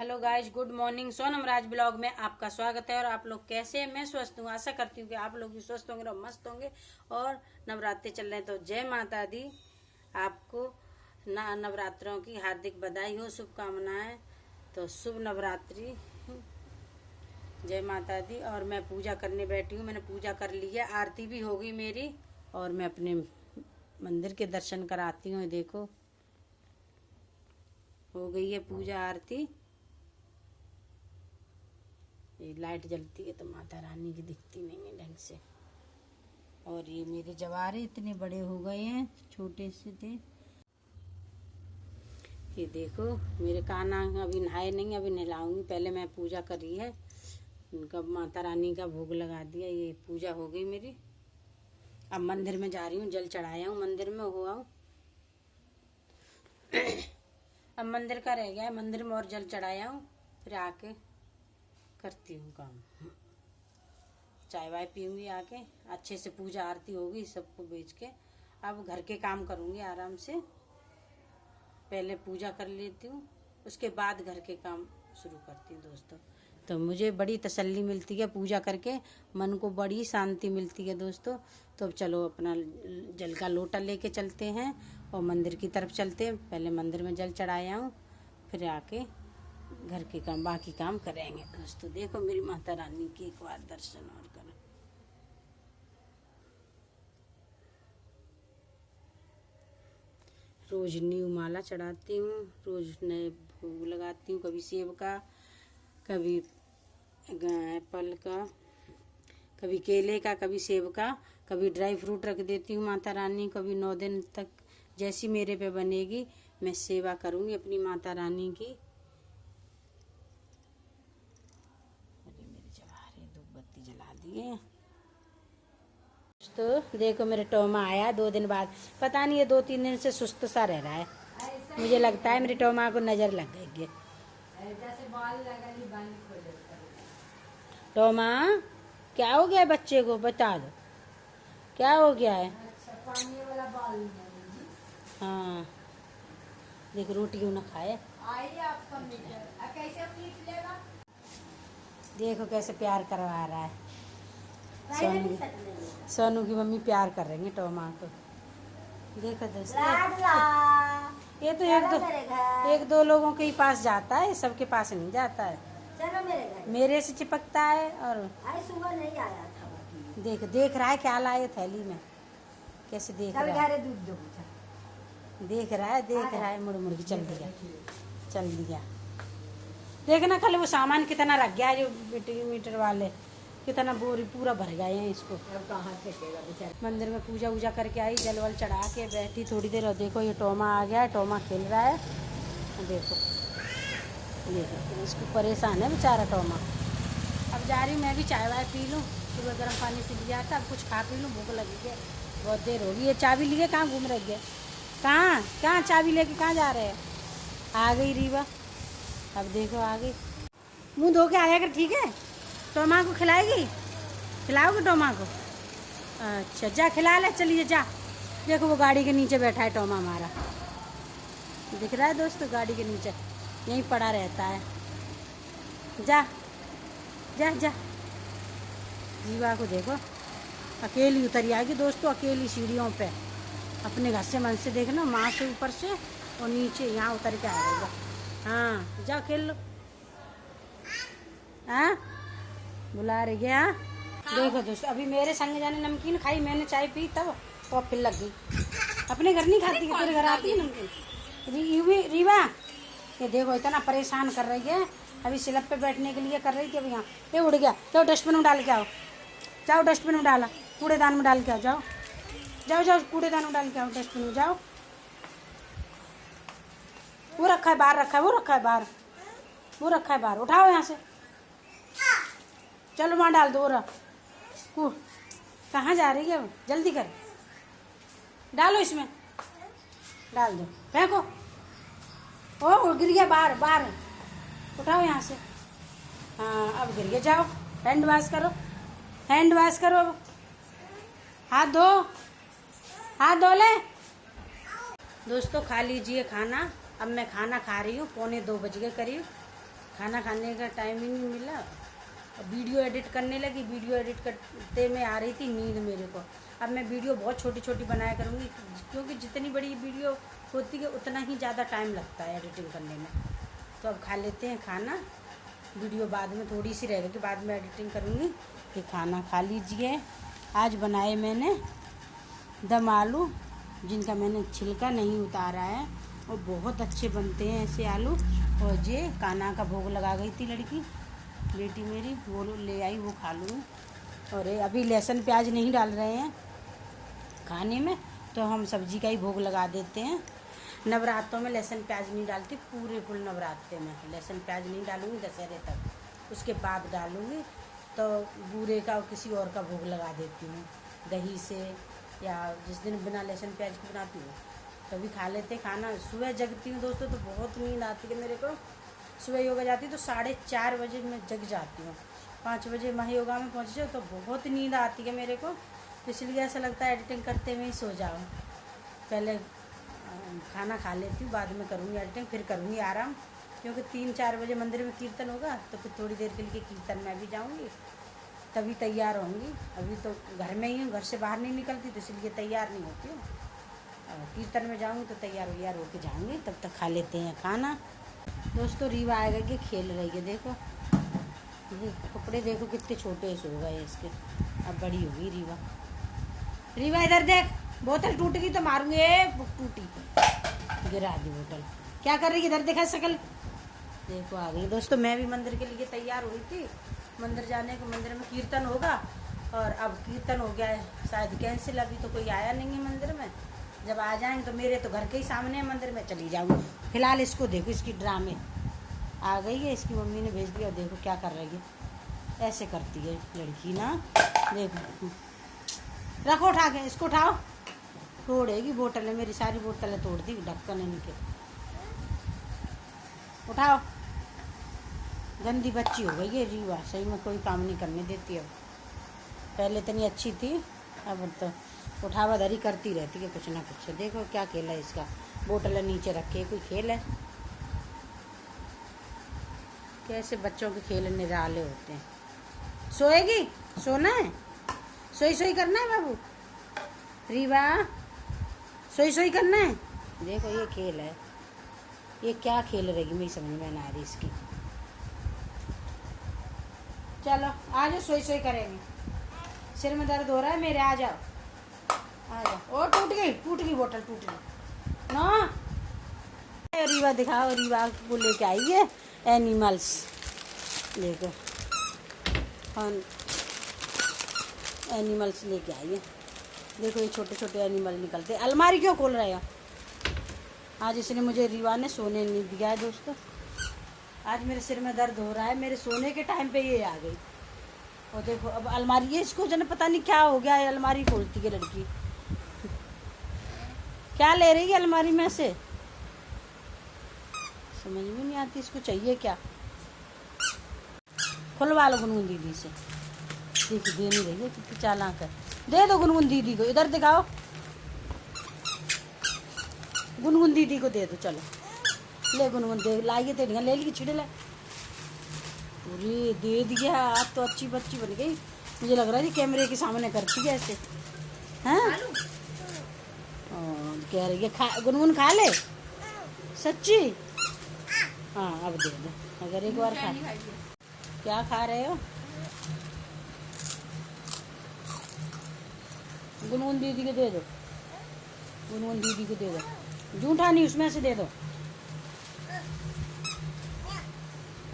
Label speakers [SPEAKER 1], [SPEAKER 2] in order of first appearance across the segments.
[SPEAKER 1] Hello guys, good morning. Sonam Raj blog में आपका स्वागत है। और आप लोग कैसे हैं? मैं स्वस्थ हूँ। आशा करती हूँ कि आप लोग भी स्वस्थ होंगे और मस्त होंगे। और नवरात्रि चल रहे हैं तो जय माता दी। आपको नवरात्रों की हार्दिक बधाई हो, शुभकामनाएं। तो शुभ नवरात्रि, जय माता दी। और मैं पूजा करने बैठी हूँ। मैंने पूजा कर ली है, आरती भी हो गई मेरी। और मैं अपने मंदिर के दर्शन कराती हूँ। देखो, हो गई है पूजा आरती। ये लाइट जलती है तो माता रानी की दिखती नहीं है ढंग से। और ये मेरे जवारे इतने बड़े हो गए हैं, छोटे से थे। ये देखो, मेरे कान्हा अभी नहाए नहीं, अभी नहलाऊंगी। पहले मैं पूजा करी है, उनका माता रानी का भोग लगा दिया। ये पूजा हो गई मेरी। अब मंदिर में जा रही हूँ, जल चढ़ाया हूँ, मंदिर में हुआ हूँ। अब मंदिर का रह गया है, मंदिर में और जल चढ़ाया हूँ। फिर आके करती हूँ काम, चाय वाय पीऊंगी आके। अच्छे से पूजा आरती होगी, सबको बेच के अब घर के काम करूंगी आराम से। पहले पूजा कर लेती हूँ, उसके बाद घर के काम शुरू करती हूँ दोस्तों। तो मुझे बड़ी तसल्ली मिलती है पूजा करके, मन को बड़ी शांति मिलती है दोस्तों। तो अब चलो अपना जल का लोटा लेके चलते हैं और मंदिर की तरफ चलते हैं। पहले मंदिर में जल चढ़ाया हूँ, फिर आके घर के काम, बाकी काम करेंगे दोस्तों। देखो मेरी माता रानी की एक बार दर्शन और करो। रोज न्यू माला चढ़ाती हूँ, रोज नए भोग लगाती हूँ। कभी सेब का, कभी एप्पल का, कभी केले का, कभी सेब का, कभी ड्राई फ्रूट रख देती हूँ माता रानी। कभी 9 दिन तक जैसी मेरे पे बनेगी मैं सेवा करूँगी अपनी माता रानी की। बत्ती जला दिए। तो देखो, मेरे टोमा आया 2 दिन बाद। पता नहीं, ये 2-3 दिन से सुस्त सा रह रहा है। मुझे लगता है मेरे टोमा को नजर लग गई है। टोमा, क्या हो गया है बच्चे को? बता दो, क्या हो गया है? पानी वाला बाल। हाँ, देख रोटी क्यों ना खाए। देखो कैसे प्यार करवा रहा है। सोनू की मम्मी प्यार कर रही है टोमा को। देखो दोस्तों, ये तो एक दो लोगों के ही पास जाता है, सबके पास नहीं जाता है। चलो मेरे से चिपकता है। और सुबह नहीं आया था। देख रहा है क्या लाए थैली में, कैसे देख रहा है। देख रहा है मुड़ मुड़ के चल दिया। देखना कल वो सामान कितना रख गया है, जो मीटर वाले कितना बोरी पूरा भर गए हैं इसको। कहाँ फेंकेगा बेचारा। मंदिर में पूजा वूजा करके आई, जल वल चढ़ा के बैठी थोड़ी देर। और देखो ये टोमा आ गया है, टोमा खेल रहा है। देखो इसको परेशान है बेचारा टोमा। अब जा रही हूँ मैं भी, चाय वाय पी लूँ। सुबह गर्म पानी से लिया था, अब कुछ खा पी लूँ, भूख लगी है। बहुत देर होगी। ये चाबी लिए कहाँ घूम रही है? कहाँ चाबी लेके कहाँ जा रहे हैं? आ गई रीवा। अब देखो आ गई। मुँह धो के आया कर, ठीक है? टोमा को खिलाओगे टोमा को? अच्छा, जा खिला ले, चलिए जा। देखो वो गाड़ी के नीचे बैठा है टोमा हमारा, दिख रहा है दोस्तों? गाड़ी के नीचे यहीं पड़ा रहता है। जा जा जा। जीवा को देखो, अकेली उतर आएगी दोस्तों, अकेली सीढ़ियों पे। अपने घर से मन से देखना, माँ से ऊपर से और नीचे यहाँ उतर के आएगा। हाँ जा खेल लो। हाँ बुला रही है। हाँ देखो दोस्तों, अभी मेरे संग जाने नमकीन खाई, मैंने चाय पी तब और फिर लग गई। अपने घर नहीं खाती, तेरे घर आती है नमकीन। रीवा ये देखो इतना परेशान कर रही है। अभी स्लैब पे बैठने के लिए कर रही थी, अभी यहाँ ये उड़ गया। जाओ डस्टबिन में डाल के आओ, जाओ डस्टबिन में डाला, कूड़ेदान में डाल के आओ। जाओ कूड़ेदान में डाल के आओ, डस्टबिन में जाओ। वो रखा है बाहर, वो रखा है बाहर, उठाओ यहाँ से। चलो वहाँ डाल दो। कहाँ जा रही है? जल्दी कर, डालो इसमें, डाल दो, फेंको। ओ गिर गया बाहर, उठाओ यहाँ से। हाँ अब गिर गया। जाओ हैंड वॉश करो अब। हाथ धो ले। दोस्तों खा लीजिए खाना। अब मैं खाना खा रही हूँ, 1:45 बज गए करीब। खाना खाने का टाइम ही नहीं मिला। वीडियो एडिट करने लगी, वीडियो एडिट करते में आ रही थी नींद मेरे को। अब मैं वीडियो बहुत छोटी छोटी बनाया करूँगी, क्योंकि जितनी बड़ी वीडियो होती है उतना ही ज़्यादा टाइम लगता है एडिटिंग करने में। तो अब खा लेते हैं खाना, वीडियो बाद में थोड़ी सी रहेगी, बाद में एडिटिंग करूँगी। कि खाना खा लीजिए। आज बनाए मैंने दम आलू, जिनका मैंने छिलका नहीं उतारा है, और बहुत अच्छे बनते हैं ऐसे आलू। और ये कान्हा का भोग लगा गई थी लड़की, बेटी मेरी, वो ले आई, वो खा लूँ। और अभी लहसुन प्याज नहीं डाल रहे हैं खाने में, तो हम सब्जी का ही भोग लगा देते हैं। नवरात्रों में लहसुन प्याज नहीं डालती, पूरे फुल नवरात्रे में लहसुन प्याज नहीं डालूँगी, दशहरे तक, उसके बाद डालूँगी। तो बूरे का और किसी और का भोग लगा देती हूँ दही से, या जिस दिन बिना लहसुन प्याज की बनाती हूँ तभी खा लेते खाना। सुबह जगती हूँ दोस्तों तो बहुत नींद आती है मेरे को। सुबह योगा जाती तो 4:30 बजे मैं जग जाती हूँ। 5 बजे महायोगा में पहुँच जाओ तो बहुत नींद आती है मेरे को, इसलिए ऐसा लगता है एडिटिंग करते हुए ही सो जाओ। पहले खाना खा लेती हूँ, बाद में करूँगी एडिटिंग, फिर करूँगी आराम, क्योंकि 3-4 बजे मंदिर में कीर्तन होगा, तो फिर थोड़ी देर के लिए कीर्तन में भी जाऊँगी, तभी तैयार होंगी। अभी तो घर में ही हूँ, घर से बाहर नहीं निकलती, तो इसलिए तैयार नहीं होती हूँ। कीर्तन में जाऊँगी तो तैयार वैयार होके जाऊँगी। तब तक खा लेते हैं खाना। दोस्तों रीवा आएगा कि खेल रही है, देखो ये कपड़े देखो कितने छोटे से हो गए इसके, अब बड़ी होगी रीवा। रीवा इधर देख, बोतल टूट गई तो मारूंगे, टूटी गिरा दी बोतल। क्या कर रही है, इधर देखा शकल, देखो आ गई। दोस्तों मैं भी मंदिर के लिए तैयार हुई थी, मंदिर जाने को, मंदिर में कीर्तन होगा, और अब कीर्तन हो गया है शायद कैंसिल, अभी तो कोई आया नहीं है मंदिर में। जब आ जाएंगे तो मेरे तो घर के ही सामने है मंदिर में, चली जाऊँगी। फिलहाल इसको देखो, इसकी ड्रामे आ गई है, इसकी मम्मी ने भेज दिया, देखो क्या कर रही है, ऐसे करती है लड़की ना। देखो रखो उठा के, इसको उठाओ, तोड़ेगी बोतल है मेरी, सारी बोतलें तोड़ दी, ढक्कन इनके। उठाओ, गंदी बच्ची हो गई है रीवा, सही में कोई काम नहीं करने देती अब। पहले इतनी अच्छी थी, अब तो उठावा धरी करती रहती है कुछ ना कुछ। देखो क्या खेल है इसका, बोतल नीचे रखे, कोई खेल है? कैसे बच्चों के खेल निराले होते हैं। सोएगी, सोना है, सोई सोई करना है बाबू, रीवा सोई सोई करना है। देखो ये खेल है, ये क्या खेल रहेगी मेरी समझ में ना आ रही इसकी। चलो आ जाओ, सोई सोई करेंगे, सिर में दर्द हो रहा है मेरे, आ जाओ आ जाओ। और टूट गई बोतल, टूट गई ना। रीवा दिखाओ, रीवा को लेके आई है एनिमल्स, देखो एनिमल्स लेके आई है। देखो ये छोटे छोटे एनिमल निकलते। अलमारी क्यों खोल रहे हो? आज इसने मुझे, रीवा ने सोने नहीं दिया है दोस्तों। आज मेरे सिर में दर्द हो रहा है, मेरे सोने के टाइम पे ये आ गई। और देखो अब अलमारी, ये इसको जन पता नहीं क्या हो गया है, अलमारी खोलती है लड़की। क्या ले रही है अलमारी में से, समझ में नहीं आती इसको चाहिए क्या। खुलवा लो गुनगुन दीदी से, देखिए दे नहीं रही है, कितनी चालाक है। दे दो गुनगुन दीदी को, इधर दिखाओ, गुनगुन दीदी को दे दो। चलो ले गुनगुन, दे लाइए, तेरिया ले ली, छिड़े ले, पूरी दे दिया। आप तो अच्छी बच्ची बन गई, मुझे लग रहा है कैमरे के सामने करती है ऐसे। हाँ कह रही है खा, गुनगुन खा ले, सच्ची। हाँ अब दे दो, अगर एक बार खा। क्या खा रहे हो? गुनगुन दीदी को दे दो, गुनगुन दीदी को दे दो, जूठा नहीं उसमें से दे दो।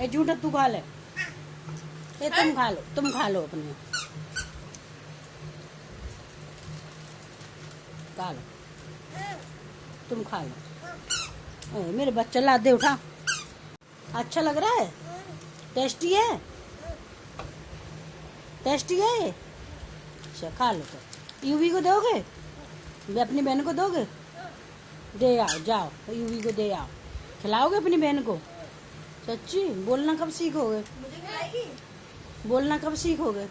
[SPEAKER 1] ए जूठा तू खा ले, ये तुम खा लो अपने, खा लो, तुम खा लो। मेरे बच्चा ला दे, उठा, अच्छा लग रहा है, टेस्टी है, टेस्टी है ये। अच्छा खा लो। तो यूवी को दोगे, अपनी बहन को दोगे? दे आओ, जाओ यूवी को दे आओ, खिलाओगे अपनी बहन को? सच्ची? बोलना कब सीखोगे? बोलना कब सीखोगे?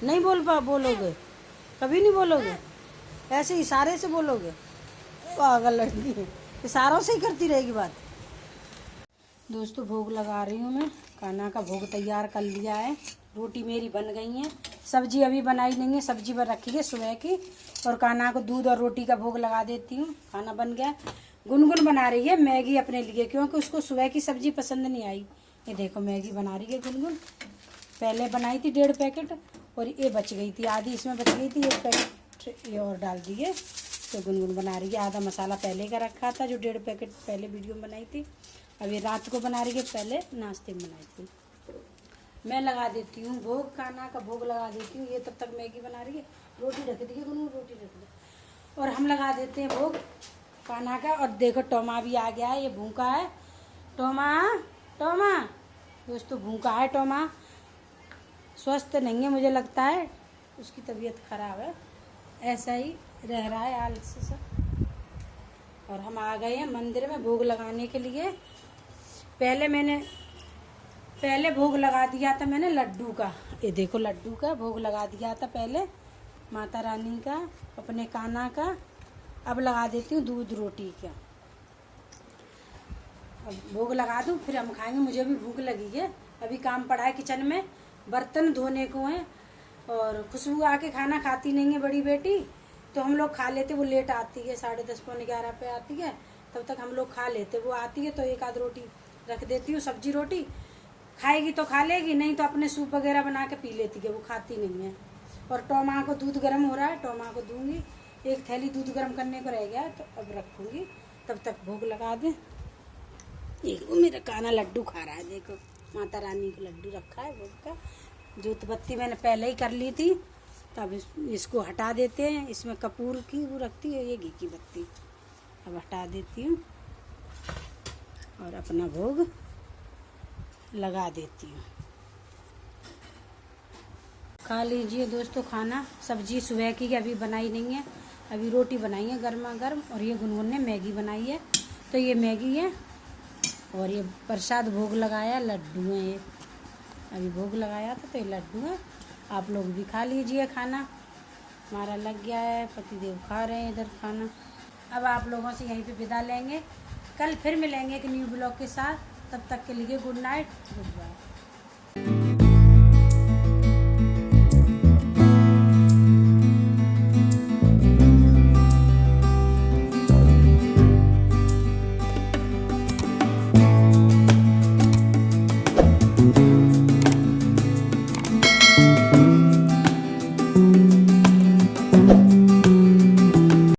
[SPEAKER 1] नहीं बोलोगे, कभी नहीं बोलोगे, ऐसे इशारे से बोलोगे? पागल लड़की है, इशारों से ही करती रहेगी बात। दोस्तों भोग लगा रही हूँ मैं। कान्हा का भोग तैयार कर लिया है। रोटी मेरी बन गई है। सब्जी अभी बनाई नहीं है, सब्जी पर रखी है सुबह की। और कान्हा को दूध और रोटी का भोग लगा देती हूँ। खाना बन गया। गुनगुन बना रही है मैगी अपने लिए, क्योंकि उसको सुबह की सब्जी पसंद नहीं आई। ये देखो मैगी बना रही है गुनगुन। पहले बनाई थी 1.5 पैकेट और ये बच गई थी, आधी इसमें बच गई थी, 1 पैकेट ये और डाल दिए। तो गुनगुन बना रही है। आधा मसाला पहले का रखा था जो 1.5 पैकेट पहले वीडियो में बनाई थी। अभी रात को बना रही है, पहले नाश्ते में बनाई थी। मैं लगा देती हूँ भोग, कान्हा का भोग लगा देती हूँ। ये तब तक मैगी बना रही है। रोटी रख दी गुनगुन, रोटी रख दी और हम लगा देते हैं भोग कान्हा का। और देखो टोमा भी आ गया है, ये भूखा है। टोमा टोमा दोस्तों भूखा है। टोमा स्वस्थ नहीं है, मुझे लगता है उसकी तबीयत खराब है, ऐसा ही रह रहा है आलस से। और हम आ गए हैं मंदिर में भोग लगाने के लिए। पहले भोग लगा दिया था मैंने लड्डू का। ये देखो लड्डू का भोग लगा दिया था पहले, माता रानी का, अपने कान्हा का। अब लगा देती हूँ दूध रोटी का। अब भोग लगा दूँ फिर हम खाएंगे। मुझे भी भूख लगी है। अभी काम पड़ा है किचन में, बर्तन धोने को हैं। और खुशबू आके खाना खाती नहीं है बड़ी बेटी, तो हम लोग खा लेते। वो लेट आती है, 10:30 पौने 11 पे आती है। तब तक हम लोग खा लेते। वो आती है तो एक आध रोटी रख देती हूँ, सब्जी रोटी खाएगी तो खा लेगी, नहीं तो अपने सूप वगैरह बना के पी लेती है। वो खाती नहीं है। और टोमा को दूध गर्म हो रहा है, टोमा को दूंगी। एक थैली दूध गर्म करने को रह गया तो अब रखूंगी, तब तक भोग लगा दें। वो मेरा कान्हा लड्डू खा रहा है। देखो माता रानी को लड्डू रखा है भोग का। जोत बत्ती मैंने पहले ही कर ली थी, तब इसको हटा देते हैं। इसमें कपूर की वो रखती है, ये घी की बत्ती अब हटा देती हूँ और अपना भोग लगा देती हूँ। खा लीजिए दोस्तों खाना। सब्जी सुबह की अभी बनाई नहीं है, अभी रोटी बनाई है गर्मा गर्म। और ये गुनगुन ने मैगी बनाई है, तो ये मैगी है। और ये प्रसाद भोग लगाया, लड्डू हैं ये। अभी भोग लगाया था तो ये लड्डू है। आप लोग भी खा लीजिए खाना। हमारा लग गया है, पतिदेव खा रहे हैं इधर खाना। अब आप लोगों से यहीं पे विदा लेंगे। कल फिर मिलेंगे एक न्यू ब्लॉग के साथ। तब तक के लिए गुड नाइट, गुड बाय।